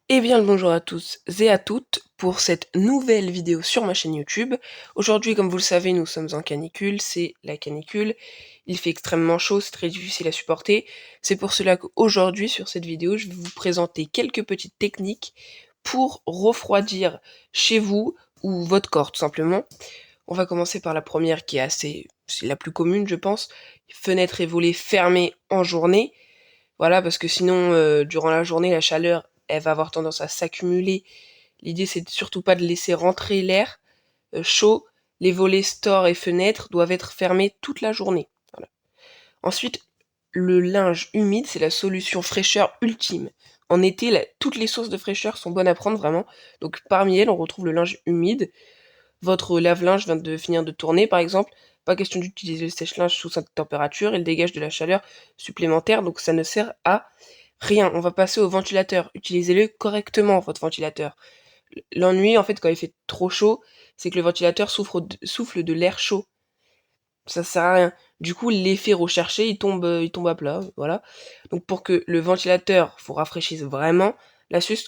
Eh bien le bonjour à tous et à toutes pour cette nouvelle vidéo sur ma chaîne YouTube. Aujourd'hui, comme vous le savez, nous sommes en canicule, c'est la canicule. Il fait extrêmement chaud, c'est très difficile à supporter. C'est pour cela qu'aujourd'hui, sur cette vidéo, je vais vous présenter quelques petites techniques pour refroidir chez vous ou votre corps tout simplement. On va commencer par la première qui est c'est la plus commune je pense. Fenêtres et volets fermés en journée. Voilà, parce que sinon, durant la journée, la chaleur, elle va avoir tendance à s'accumuler. L'idée, c'est surtout pas de laisser rentrer l'air chaud. Les volets stores et fenêtres doivent être fermés toute la journée. Voilà. Ensuite, le linge humide, c'est la solution fraîcheur ultime. En été, toutes les sources de fraîcheur sont bonnes à prendre vraiment. Donc parmi elles, on retrouve le linge humide. Votre lave-linge vient de finir de tourner, par exemple. Pas question d'utiliser le sèche-linge sous cette température, il dégage de la chaleur supplémentaire, donc ça ne sert à rien. On va passer au ventilateur. Utilisez-le correctement, votre ventilateur. L'ennui, en fait, quand il fait trop chaud, c'est que le ventilateur souffle de l'air chaud. Ça sert à rien. Du coup, l'effet recherché, il tombe à plat, voilà. Donc pour que le ventilateur vous rafraîchisse vraiment, l'astuce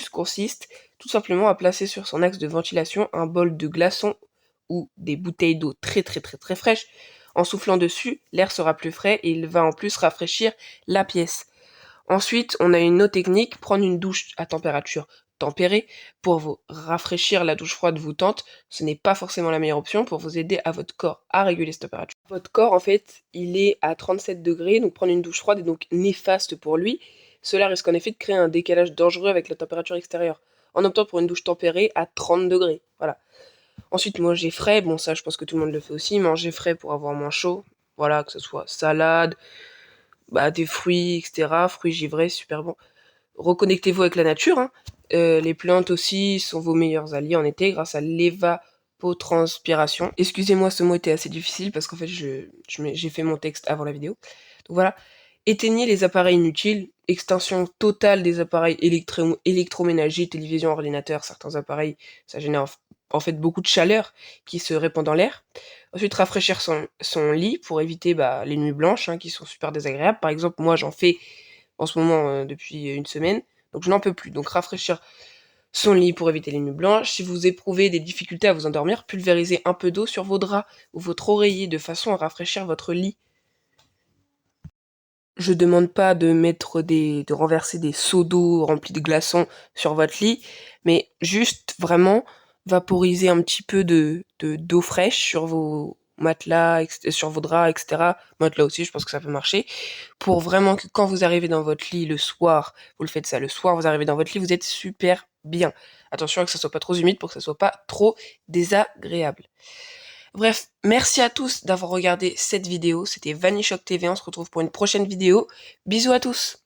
consiste tout simplement à placer sur son axe de ventilation un bol de glaçons ou des bouteilles d'eau très très très très fraîches. En soufflant dessus, l'air sera plus frais et il va en plus rafraîchir la pièce. Ensuite, on a une autre technique, prendre une douche à température tempérée pour vous rafraîchir. La douche froide vous tente, ce n'est pas forcément la meilleure option pour vous aider à votre corps à réguler cette température. Votre corps, en fait, il est à 37 degrés, donc prendre une douche froide est donc néfaste pour lui. Cela risque en effet de créer un décalage dangereux avec la température extérieure, en optant pour une douche tempérée à 30 degrés. Voilà. Ensuite, manger frais, bon ça je pense que tout le monde le fait aussi, manger frais pour avoir moins chaud. Voilà, que ce soit salade, des fruits, etc. Fruits givrés, super bon. Reconnectez-vous avec la nature, hein. Les plantes aussi sont vos meilleurs alliés en été grâce à l'évapotranspiration. Excusez-moi, ce mot était assez difficile parce qu'en fait, j'ai fait mon texte avant la vidéo. Donc voilà. Éteignez les appareils inutiles. Extinction totale des appareils électroménagers, télévision, ordinateur. Certains appareils, ça génère en fait beaucoup de chaleur qui se répand dans l'air. Ensuite, rafraîchir son lit pour éviter les nuits blanches, hein, qui sont super désagréables. Par exemple, moi, j'en fais en ce moment depuis une semaine, donc je n'en peux plus. Donc rafraîchir son lit pour éviter les nuits blanches. Si vous éprouvez des difficultés à vous endormir, pulvérisez un peu d'eau sur vos draps ou votre oreiller de façon à rafraîchir votre lit. Je demande pas de renverser des seaux d'eau remplis de glaçons sur votre lit, mais juste vraiment vaporiser un petit peu d'eau fraîche sur vos matelas, sur vos draps, etc. Matelas aussi, je pense que ça peut marcher. Pour vraiment que quand vous arrivez dans votre lit le soir, vous le faites ça le soir, vous arrivez dans votre lit, vous êtes super bien. Attention à que ça soit pas trop humide pour que ça soit pas trop désagréable. Bref, merci à tous d'avoir regardé cette vidéo. C'était VaniShock TV. On se retrouve pour une prochaine vidéo. Bisous à tous!